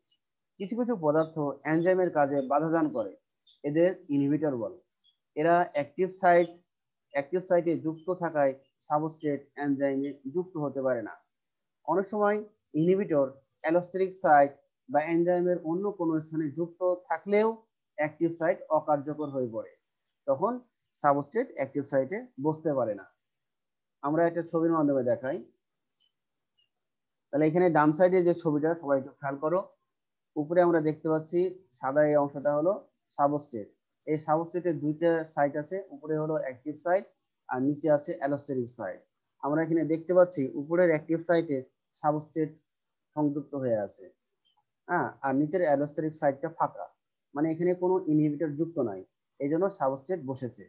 কিছু কিছু পদার্থ এনজাইমের কাজে বাধা দান করে, এদের ইনহিবিটর বলে। এরা অ্যাক্টিভ সাইটে যুক্ত থাকায় সাবস্ট্রেট এনজাইমে যুক্ত হতে পারে না। অনেক সময় ইনহিবিটর অ্যালোস্টেরিক সাইট বা এনজাইমের অন্য কোনো স্থানে যুক্ত থাকলেও অ্যাক্টিভ সাইট অকার্যকর হয়ে পড়ে, তখন সাবস্ট্রেট অ্যাক্টিভ সাইটে বসতে পারে না। আমরা একটা ছবির মাধ্যমে দেখাই। তাহলে এখানে ডান সাইডে যে ছবিটা সবাই একটু খেয়াল করো, উপরে আমরা দেখতে পাচ্ছি সাদা এই অংশটা হলো সাবস্ট্রেট। এই সাবস্ট্রেটের দুইটা সাইট আছে, উপরে হলো অ্যাক্টিভ সাইট আর নিচে আছে অ্যালোস্টেরিক সাইট। আমরা এখানে দেখতে পাচ্ছি উপরের অ্যাক্টিভ সাইটে সাবস্ট্রেট সংযুক্ত হয়ে আছে, হ্যাঁ, আর নিচের অ্যালোস্টেরিক সাইটটা ফাঁকা, মানে এখানে কোনো ইনহিবিটর যুক্ত নাই, এই জন্য সাবস্ট্রেট বসেছে।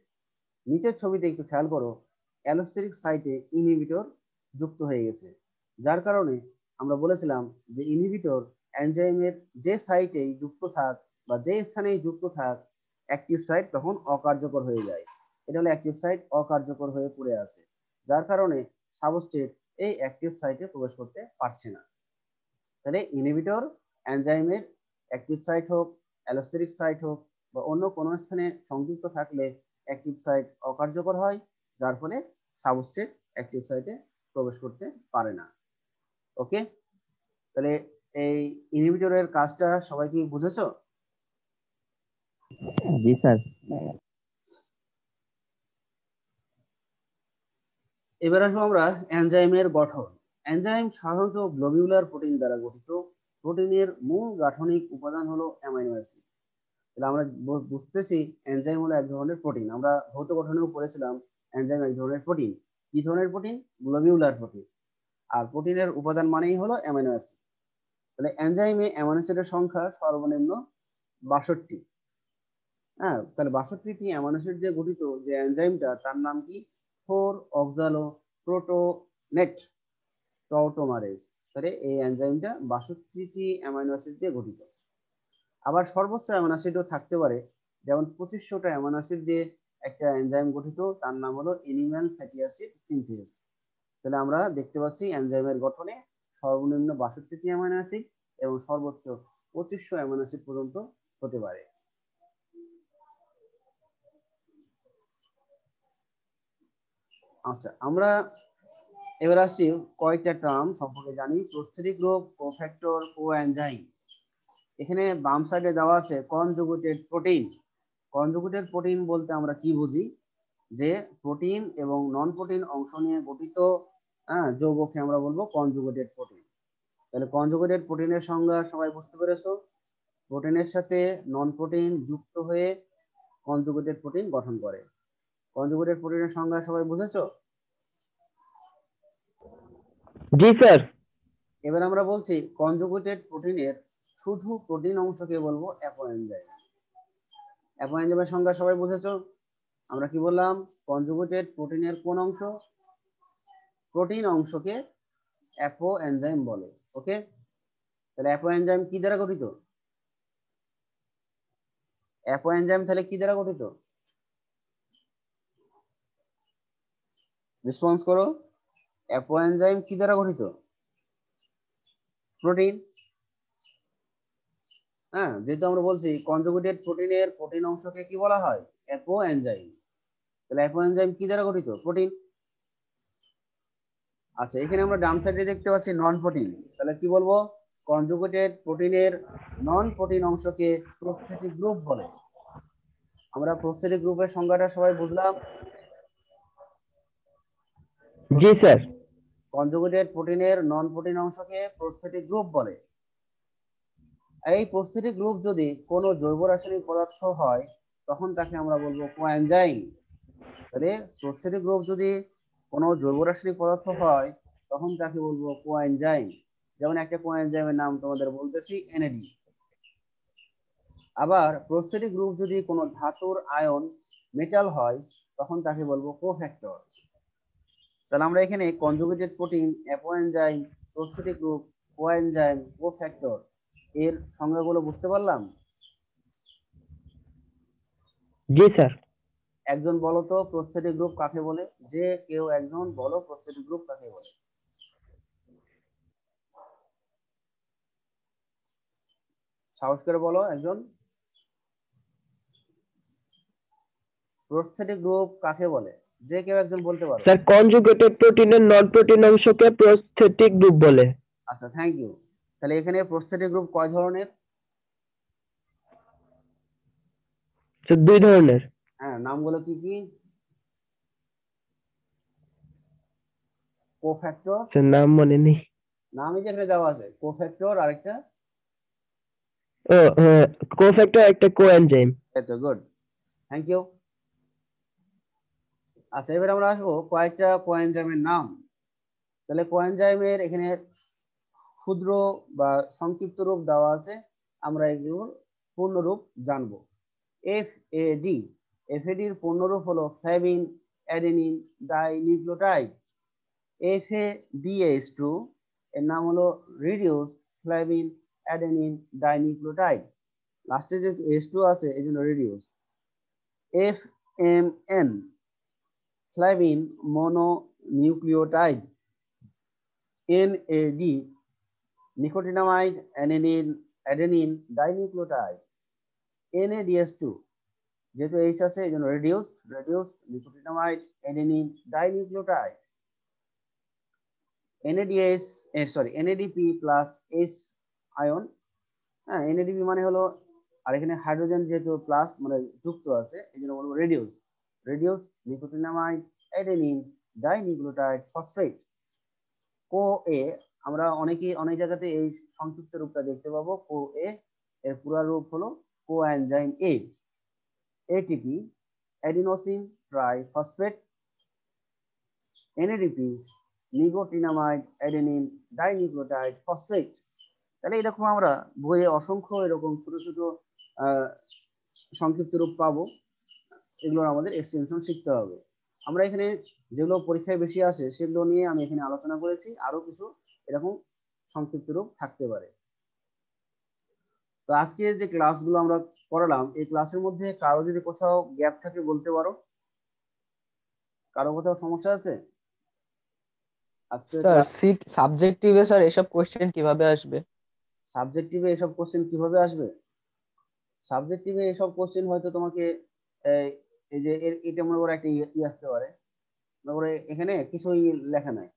নিচের ছবিতে একটু খেয়াল করো, অ্যালোস্টেরিক সাইটে ইনহিবিটর যুক্ত হয়ে গেছে, যার কারণে আমরা বলেছিলাম যে ইনহিবিটর এনজাইমের যে সাইটেই যুক্ত থাক বা যে স্থানেই যুক্ত থাক, অ্যাক্টিভ সাইট তখন অকার্যকর হয়ে যায়। এটা হলো অ্যাক্টিভ সাইট অকার্যকর হয়ে পড়ে আছে, যার কারণে সাবস্ট্রেট এই অ্যাক্টিভ সাইটে প্রবেশ করতে পারছে না। তাহলে ইনহিবিটর এনজাইমের অ্যাক্টিভ সাইট হোক, অ্যালোস্টেরিক সাইট হোক বা অন্য কোনো স্থানে সংযুক্ত থাকলে অ্যাক্টিভ সাইট অকার্যকর হয়, যার ফলে সাবস্ট্রেট অ্যাক্টিভ সাইটে প্রবেশ করতে পারে না। ওকে, তাহলে এই ইনহিবিটরের কাজটা সবাই কি বুঝেছো? জি স্যার। এবার আসবো আমরা এনজাইমের গঠন। এনজাইম সাধারণত গ্লোবিউলার প্রোটিন দ্বারা গঠিত। প্রোটিনের মূল গাঠনিক উপাদান হলো অ্যামাইনো অ্যাসিড। তাহলে আমরা বুঝতেছি এনজাইম হলো এক ধরনের প্রোটিন। আমরা ভৌত গঠনেও পড়েছিলাম এনজাইম এক ধরনের প্রোটিন। কি ধরনের প্রোটিন? Globular protein. আর প্রোটিনের উপাদান মানেই হলো অ্যামাইনো অ্যাসিড। তাহলে এনজাইমে অ্যামাইনো অ্যাসিডের সংখ্যা সর্বনিম্ন 62। হ্যাঁ, তাহলে 62টি অ্যামাইনো অ্যাসিড দিয়ে গঠিত যে এনজাইমটা, তার নাম কি? 4 অক্সালো প্রোটোনেট টউটোমারেজ। তাহলে এই এনজাইমটা 62টি অ্যামাইনো অ্যাসিড দিয়ে গঠিত। আবার সর্বোচ্চ অ্যামাইনো অ্যাসিডও থাকতে পারে, যেমন 2500টা অ্যামাইনো অ্যাসিড দিয়ে একটা এনজাইম গঠিত, তার নাম হলো এনিম্যাল ফ্যাটি অ্যাসিড সিনথেস। তাহলে আমরা দেখতে পাচ্ছি এনজাইমের গঠনে সর্বনিম্ন 62টি অ্যামাইনো অ্যাসিড এবং সর্বোচ্চ 2500 অ্যামাইনো অ্যাসিড পর্যন্ত হতে পারে। আচ্ছা, আমরা এবার আসছি কয়েকটা টার্ম সম্পর্কে জানি। Prosthetic group, cofactor, coenzyme. এখানে বাম সাইডে দেওয়া আছে কনজুগেটেড প্রোটিন। কনজুগেটেড প্রোটিন বলতে আমরা কি বুঝি? যে প্রোটিন এবং নন প্রোটিন অংশ নিয়ে গঠিত যৌগকে আমরা বলবো কনজুগেটেড প্রোটিন। তাহলে কনজুগেটেড প্রোটিনের সংজ্ঞা সবাই বুঝতে পেরেছো? প্রোটিনের সাথে নন প্রোটিন যুক্ত হয়ে কনজুগেটেড প্রোটিন গঠন করে। কনজুগেটেড প্রোটিনের সংজ্ঞা সবাই বুঝেছো? জি স্যার। এবার আমরা বলছি কনজুগেটেড প্রোটিনের শুধু প্রোটিন অংশকে বলবো অ্যাপোএনজাইম। অ্যাপোএনজাইমের সংজ্ঞা সবাই বুঝেছো? আমরা কি বললাম? কনজুগেটেড প্রোটিনের কোন অংশ? প্রোটিন অংশকে অ্যাপোএনজাইম বলে। ওকে, তাহলে অ্যাপোএনজাইম কি দ্বারা গঠিত? অ্যাপোএনজাইম তাহলে কি দ্বারা গঠিত? রেসপন্স করো। অ্যাপোএনজাইম কি দ্বারা গঠিত? প্রোটিন। হ্যাঁ, যেহেতু আমরা বলছি কনজুগেটেড প্রোটিনের প্রোটিন অংশকে কি বলা হয়? অ্যাপোএনজাইম। তাহলে অ্যাপোএনজাইম কি দ্বারা গঠিত? প্রোটিন। আচ্ছা, এখানে আমরা ডান সাইডে দেখতে পাচ্ছি নন প্রোটিন। তাহলে কি বলবো? কনজুগেটেড প্রোটিনের নন প্রোটিন অংশকে প্রস্থেটিক গ্রুপ বলে। আমরা প্রস্থেটিক গ্রুপের সংজ্ঞাটা সবাই বুঝলাম? জি স্যার। কনজুগেটেড প্রোটিনের নন প্রোটিন অংশকে প্রস্থেটিক গ্রুপ বলে। এই প্রস্থেটিক গ্রুপ যদি কোনো জৈব রাসায়নিক পদার্থ হয়, তখন তাকে আমরা বলবো কোএনজাইম। তাহলে প্রস্থেটিক গ্রুপ যদি কোনো জৈব রাসায়নিক পদার্থ হয়, তখন তাকে বলবো কোএনজাইম। যেমন একটা কোএনজাইমের নাম তোমাদের বলতেছি, এনএডি। আবার প্রস্থেটিক গ্রুপ যদি কোনো ধাতুর আয়ন মেটাল হয়, তখন তাকে বলবো কোফ্যাক্টর। তাহলে আমরা এখানে conjugated protein, apoenzyme, prosthetic group, coenzyme, cofactor এর সংজ্ঞাগুলো বুঝতে পারলাম? জি স্যার। একজন বলো তো প্রস্থেটিক গ্রুপ কাকে বলে? যে কেউ একজন বলো প্রস্থেটিক গ্রুপ কাকে বলে? সাহস করে বলো একজন। প্রস্থেটিক গ্রুপ কাকে বলে? যে কেউ একজন বলতে পারো। স্যার, কনজুগেটেড প্রোটিনের নন প্রোটিন অংশকে প্রস্থেটিক গ্রুপ বলে। আচ্ছা, থ্যাংক ইউ। তাহলে এখানে প্রস্থেটিক গ্রুপ কয় ধরনের? স্যার, 2 ধরনের। হ্যাঁ, নামগুলো কি কি? কোফ্যাক্টর। স্যার, নাম মনে নেই। নামই যেখানে দেওয়া আছে কোফ্যাক্টর আরেকটা ও হ্যাঁ, কোফ্যাক্টর একটা কোএনজাইম। এতো গুড, থ্যাংক ইউ। আচ্ছা এবার আমরা আসবো কয়েকটা কোএনজাইমের নাম। তাহলে কোএনজাইমের এখানে ক্ষুদ্র বা সংক্ষিপ্ত রূপ দেওয়া আছে, আমরা এগুলোর পূর্ণ রূপ জানবো। এফএডি, এফএডি এর পূর্ণ রূপ হলো ফ্লাভিন অ্যাডেনিন ডাইনিউক্লিওটাইড। FADH2 এর নাম হলো রিডিউস ফ্লাভিন অ্যাডেনিন ডাইনিউক্লিওটাইড, লাস্টে যে H2 আছে এই জন্য reduce. FMN flavin mononucleotide. NAD nicotinamide adenine dinucleotide. NADH2 যেহেতু H আছে এই জন্য reduce nicotinamide adenine dinucleotide. NADP plus H ion, হ্যাঁ NADP মানে হলো, আর এখানে হাইড্রোজেন যেহেতু প্লাস মানে যুক্ত আছে এই জন্য বলবো reduce nicotinamide adenine dinucleotide phosphate. CoA আমরা অনেক জায়গাতে এই সংক্ষিপ্ত রূপটা দেখতে পাবো। CoA এর পুরো রূপ হলো coenzyme A। ATP adenosine triphosphate. NADP nicotinamide adenine dinucleotide phosphate. তাহলে এরকম আমরা বইয়ে অসংখ্য এরকম ছোট ছোট সংক্ষিপ্ত রূপ পাবো, এগুলোর আমাদের এক্সটেনশন শিখতে হবে। আমরা এখানে যেগুলো পরীক্ষায় বেশি আসে সেগুলো নিয়ে আমি এখানে আলোচনা করেছি, আরো কিছু এরকম সংক্ষিপ্ত রূপ থাকতে পারে। তো আজকে যে ক্লাসগুলো আমরা করালাম এই ক্লাসের মধ্যে কারো যদি কোথাও গ্যাপ থাকে বলতে পারো, কারো কোথাও সমস্যা আছে আজকে স্যার সিট সাবজেক্টিভে স্যার এসব কোশ্চেন কিভাবে আসবে? সাবজেক্টিভে এসব কোশ্চেন কিভাবে আসবে? সাবজেক্টিভে এসব কোশ্চেন হয়তো তোমাকে এই যে এটা মনে করো একটা আসতে পারে, মনে করো এখানে কিছুই লেখা নাই,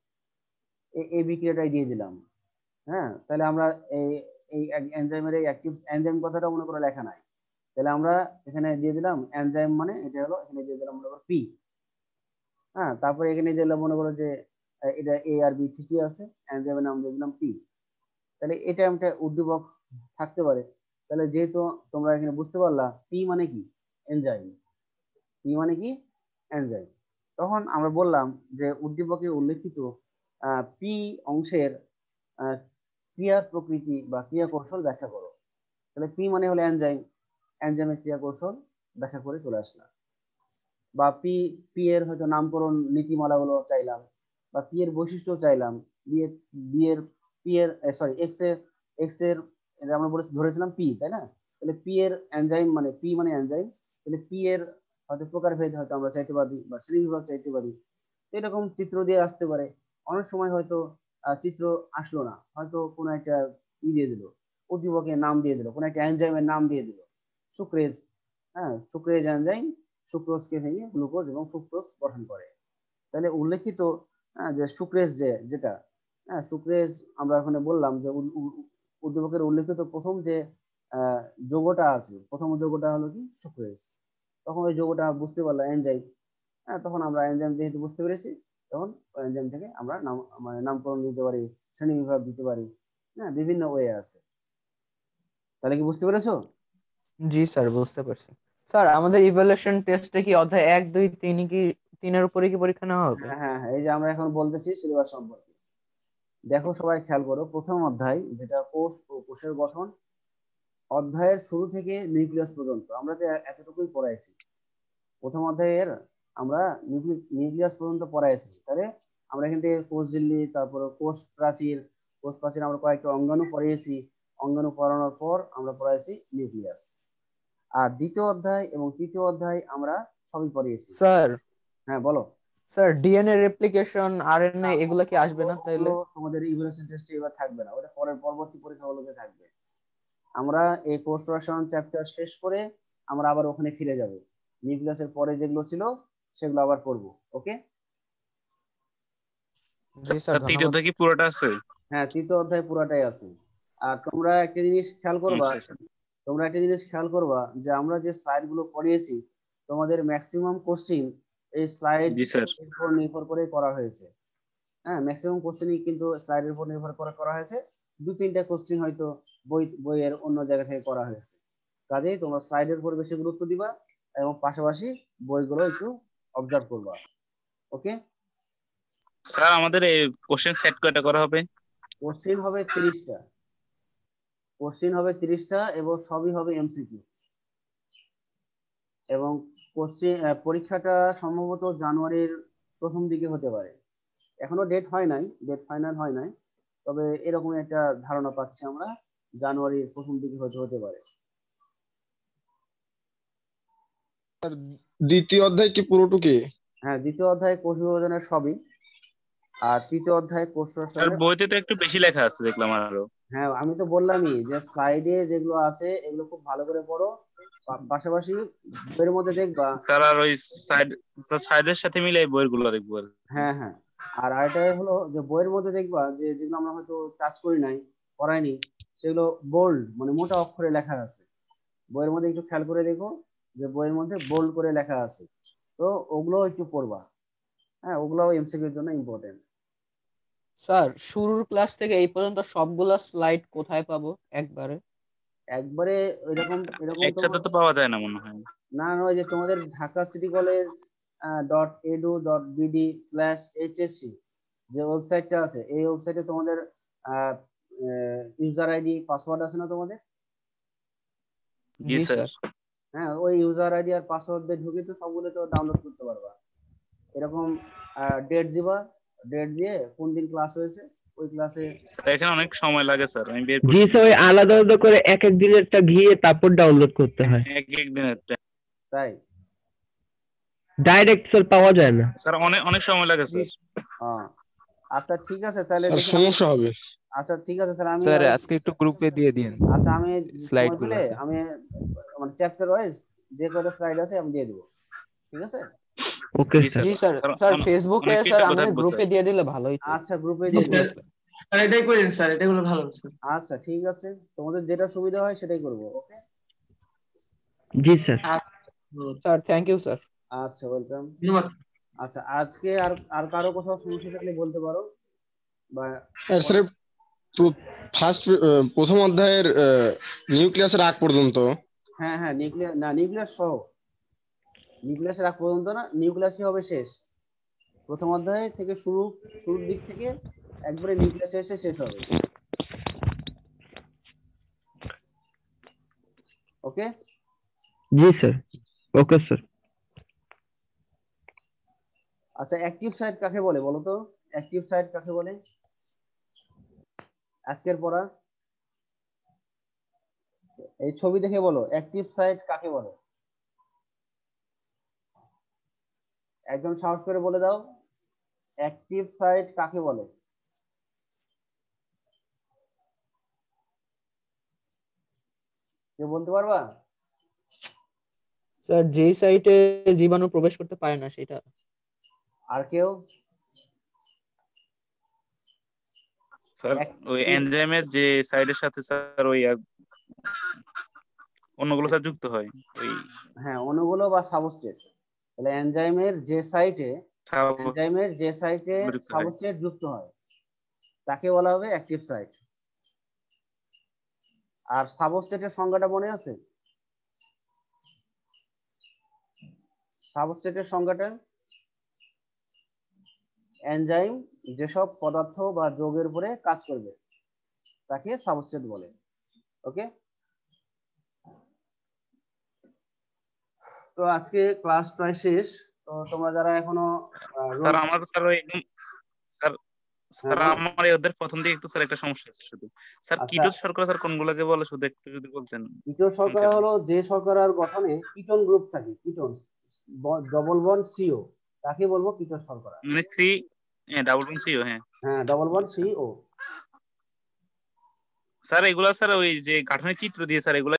এই বিক্রিয়াটাই দিয়ে দিলাম, হ্যাঁ তাহলে আমরা এই এই এনজাইমের এই অ্যাক্টিভ এনজাইম কথাটা মনে করে লেখা নাই, তাহলে আমরা এখানে দিয়ে দিলাম এনজাইম মানে এটা হলো, এখানে দিয়ে দিলাম মনে করো পি, হ্যাঁ তারপরে এখানে দিলাম মনে করো যে এটা এ আর বি ঠিকই আছে, এনজাইমের নাম দিয়ে দিলাম পি, তাহলে এটা একটা উদ্দীপক থাকতে পারে। তাহলে যেহেতু তোমরা এখানে বুঝতে পারলা পি মানে কি এনজাইম, পি মানে কি এনজাইম, তখন আমরা বললাম যে উদ্দীপকে উল্লেখিত পি অংশের ক্রিয়ার প্রকৃতি বা ক্রিয়া কৌশল ব্যাখ্যা করো। তাহলে পি মানে হলো এনজাইম, এনজাইমের ক্রিয়া কৌশল ব্যাখ্যা করে চলে আসলাম। বা পি পি এর হয়তো নামকরণ নীতিমালাগুলো চাইলাম, বা পি এর বৈশিষ্ট্য চাইলাম, বি এর বি এর পি এর সরি এক্স এর আমরা ধরেছিলাম পি, তাই না? তাহলে পি এর এনজাইম মানে পি মানে এনজাইম, তাহলে পি এর হয়তো প্রকারভেদ হয়তো আমরা চাইতে পারি বা শ্রেণীবিভাগ চাইতে পারি, এরকম চিত্র দিয়ে আসতে পারে। অনেক সময় হয়তো চিত্র আসলো না, হয়তো কোনো একটা দিয়ে দিল, উদ্দীপকের নাম দিয়ে দিল, কোনো একটা এনজাইমের নাম দিয়ে দিল, সুক্রেজ, হ্যাঁ সুক্রেজ এনজাইম সুক্রোজকে ভেঙে গ্লুকোজ এবং ফ্রুক্টোজ গঠন করে। তাহলে উল্লেখিত যে সুক্রেজ যেটা সুক্রেজ আমরা ওখানে বললাম যে উদ্দীপকের উল্লেখিত প্রথম যে যৌগটা আছে, প্রথম যৌগটা হলো কি সুক্রেজ, তখন ওই যৌগটা বুঝতে পারলাম এনজাইম, তখন আমরা এনজাইম যেহেতু বুঝতে পেরেছি তখন এনজাইম থেকে আমরা মানে নামকরণ দিতে পারি, শ্রেণী বিভাগ দিতে পারি, হ্যাঁ বিভিন্ন ওয়ে আছে। তাহলে কি বুঝতে পেরেছো? জি স্যার বুঝতে পারছি। স্যার আমাদের ইভ্যালুয়েশন টেস্টে কি অধ্যায় 1 2 3 কি 3 উপরে কি পরীক্ষা নেওয়া হবে? হ্যাঁ হ্যাঁ এই যে আমরা এখন বলতেছি সিলেবাস সম্পর্কে, দেখো সবাই খেয়াল করো, প্রথম অধ্যায় যেটা কোষ ও কোষের গঠন, অধ্যায়ের শুরু থেকে নিউক্লিয়াস পর্যন্ত আমরা যে এতটুকুই পড়াইছি, প্রথম অধ্যায়ের আমরা নিউক্লিয়াস পর্যন্ত পড়াইছি, তাহলে আমরা এখান থেকে কোষ ঝিল্লি, তারপরে কোষ প্রাচীর আমরা কয়েকটা অঙ্গাণু পড়িয়েছি, অঙ্গাণু পড়ানোর পর আমরা পড়াইছি নিউক্লিয়াস। আর দ্বিতীয় অধ্যায় এবং তৃতীয় অধ্যায় আমরা সবই পড়িয়েছি। স্যার হ্যাঁ বলো। স্যার ডিএনএ রেপ্লিকেশন আরএনএ এগুলা কি আসবে না তাইলে? তোমাদের ইভ্যালুয়েশন টেস্টে এবার থাকবে না, ওটা পরের পরবর্তী পরীক্ষাগুলোতে থাকবে। আমরা এই কোর্স রসায়ন চ্যাপ্টার শেষ করে আমরা আবার ওখানে ফিরে যাব, নিউক্লিয়াসের পরে যেগুলো ছিল সেগুলো আবার করব। ওকে? জি স্যার ধন্যবাদ। তৃতীয়টা কি পুরোটা আছে? হ্যাঁ তৃতীয় অধ্যায় পুরাটাই আছে। আর তোমরা একটা জিনিস খেয়াল করবা, আচ্ছা, স্যার। যে আমরা যে স্লাইড গুলো পড়িয়েছি তোমাদের ম্যাক্সিমাম কোশ্চিন এই স্লাইড জি স্যার। নির্ভর করে করা হয়েছে। হ্যাঁ, ম্যাক্সিমাম কোশ্চেনই কিন্তু স্লাইডের উপর নির্ভর করে করা হয়েছে। 2-3টা কোশ্চেন হয়তো বইয়ের অন্য জায়গা থেকে করা হয়েছে। কাজেই তোমরা স্লাইডের উপর বেশি গুরুত্ব দিবা এবং পাশাপাশি বইগুলো একটু অবজার্ভ করবা। ওকে, স্যার আমাদের এই কোশ্চেন সেট কয়টা করা হবে? কোশ্চেন হবে 30টা। কোশ্চেন হবে 30টা এবং সবই হবে এমসিকিউ। এবং কোশ্চেন পরীক্ষাটা সম্ভবত জানুয়ারির প্রথম দিকে হতে পারে। এখনো ডেট হয় নাই, ডেট ফাইনাল হয় নাই, তবে এরকম একটা ধারণা পাচ্ছি আমরা, জানুয়ারির প্রথম দিকে হতে পারে। দ্বিতীয় অধ্যায় কি পুরোটুকি? হ্যাঁ, দ্বিতীয় অধ্যায় কোষ বিভাজনের সবই, আর তৃতীয় অধ্যায় কোষ স্যার রসায়নের। বইতে তো একটু বেশি লেখা আছে দেখলাম আরো। হ্যাঁ, আমি তো বললামই যে স্লাইডে যেগুলো আছে এগুলো খুব ভালো করে পড়ো, পাশাপাশি বইয়ের মধ্যে দেখবা। স্যার আর ওই সাইডের সাথে মিলে এই বইগুলো দেখবো আর কি। হ্যাঁ হ্যাঁ, আর আরেকটা হলো যে বইয়ের মধ্যে দেখবা যে যেগুলো আমরা হয়তো টাচ করি নাই, পড়াইনি, সেগুলো বোল্ড মানে মোটা অক্ষরে লেখা আছে। বইয়ের মধ্যে একটু খেয়াল করে দেখো যে বইয়ের মধ্যে বোল্ড করে লেখা আছে, তো ওগুলো একটু পড়বা। হ্যাঁ, ওগুলো এমসিকিউর জন্য ইম্পর্টেন্ট। স্যার শুরুর ক্লাস থেকে এই পর্যন্ত সবগুলা স্লাইড কোথায় পাবো একবারে? একবারে এরকম এরকম তো একসাথে তো পাওয়া যায় না মনে হয়। না, নয় যে তোমাদের ঢাকা সিটি কলেজ .edu.bd/hsc যে ওয়েবসাইটটা আছে, এই ওয়েবসাইটে তোমাদের ইউজার আইডি পাসওয়ার্ড আছে না তোমাদের? জি জি স্যার। স্যার। হ্যাঁ, ওই ইউজার আইডি আর পাসওয়ার্ড দিয়ে ঢুকে তো সবগুলো তো ডাউনলোড করতে পারবা। এরকম ডেট দিবা, ডেট দিয়ে কোন দিন ক্লাস হয়েছে ওই ক্লাসে। এখানে অনেক সময় লাগে স্যার, আমি বের জি করছি। স্যার, ওই আলাদা আলাদা করে এক এক দিনেরটা গিয়ে তারপর ডাউনলোড করতে হয়, এক এক দিনের তাই? ডাইরেক্ট স্যার পাওয়া যায় না। স্যার অনেক অনেক সময় লাগে জি স্যার। আচ্ছা ঠিক আছে, তাহলে স্যার দেখি আমি। সমস্যা হবে। আচ্ছা ঠিক আছে, তাহলে আমি স্যার আজকে একটু গ্রুপে দিয়ে দিন আচ্ছা আমি স্লাইড সময় গুলো। পেলে আমি মানে চ্যাপ্টার ওয়াইজ যে কয়টা স্লাইড আছে আমি দিয়ে দেবো, ঠিক আছে? ওকে জি স্যার। জি স্যার। স্যার ফেসবুকে অনেক স্যার কৃতজ্ঞ আমাদের থাকবো গ্রুপে স্যার। দিয়ে দিলে ভালোই তো। আচ্ছা, গ্রুপে জি দিয়ে স্যার, দেবো। স্যার এটাই করেন স্যার, এটাই করলে ভালো হবে স্যার। আচ্ছা ঠিক আছে, তোমাদের যেটা সুবিধা হয় সেটাই করবো। ওকে, জি sir. Sir thank you sir. আচ্ছা, ওয়েলকাম। ধন্যবাদ। আচ্ছা, আজকে আর আর কারো কোথাও সমস্যা থাকলে বলতে পারো, বা আর স্যার প্রথম অধ্যায়ের নিউক্লিয়াসের আগ পর্যন্ত। হ্যাঁ হ্যাঁ, নিউক্লিয়াস না, নিউক্লিয়াস সহ, নিউক্লিয়াসের আগ পর্যন্ত না, নিউক্লিয়াসই হবে শেষ। প্রথম অধ্যায় থেকে শুরুর দিক থেকে একবারে নিউক্লিয়াসে এসে শেষ হবে। ওকে, জি স্যার। Okay sir. আচ্ছা, অ্যাক্টিভ সাইট কাকে বলে বলো তো? অ্যাক্টিভ সাইট কাকে বলে আজকের পড়া? এই ছবি দেখে বলো, অ্যাক্টিভ সাইট কাকে বলে? একদম সাহস করে বলে দাও, অ্যাক্টিভ সাইট কাকে বলে? কেউ বলতে পারবা? স্যার যেই সাইটে জীবাণু প্রবেশ করতে পারে না সেটা। আর কেউ? স্যার ওই এনজাইমের যে সাইডের সাথে স্যার ওই অন্যগুলো স্যার যুক্ত হয় ওই। হ্যাঁ, অণুগুলো বা সাবস্ট্রেট। তাহলে এনজাইমের যে সাইটে যুক্ত হয়। সাবস্ট্রেট যুক্ত হয় তাকে বলা হবে অ্যাক্টিভ সাইট। আর সাবস্ট্রেটের সংজ্ঞাটা মনে আছে? সাবস্ট্রেটের সংজ্ঞাটা, এনজাইম যেসব পদার্থ বা যৌগের উপরে কাজ করবে তাকে সাবস্ট্রেট বলে। ওকে, তো আজকে ক্লাস প্রায় শেষ। তো তোমরা যারা এখনো স্যার আমার স্যার ওই স্যার স্যার হ্যাঁ, আমার ওদের প্রথম দিকে একটু স্যার একটা সমস্যা আছে শুধু। স্যার আচ্ছা, কিটোজ শর্করা স্যার কোনগুলোকে বলে শুধু একটু যদি বলতেন কিটোন শর্করা সংক্ষেপে। হলো যে শর্করার গঠনে কিটোন গ্রুপ থাকে, কিটোন ডবল বন্ড সিও, তাকে বলবো কিটোন শর্করা। মানে সি, হ্যাঁ ডাবল বন্ড সিও, হ্যাঁ হ্যাঁ, ডবল বন্ড সিও। স্যার এগুলা স্যার ওই যে গাঠনিক চিত্র দিয়ে স্যার এগুলা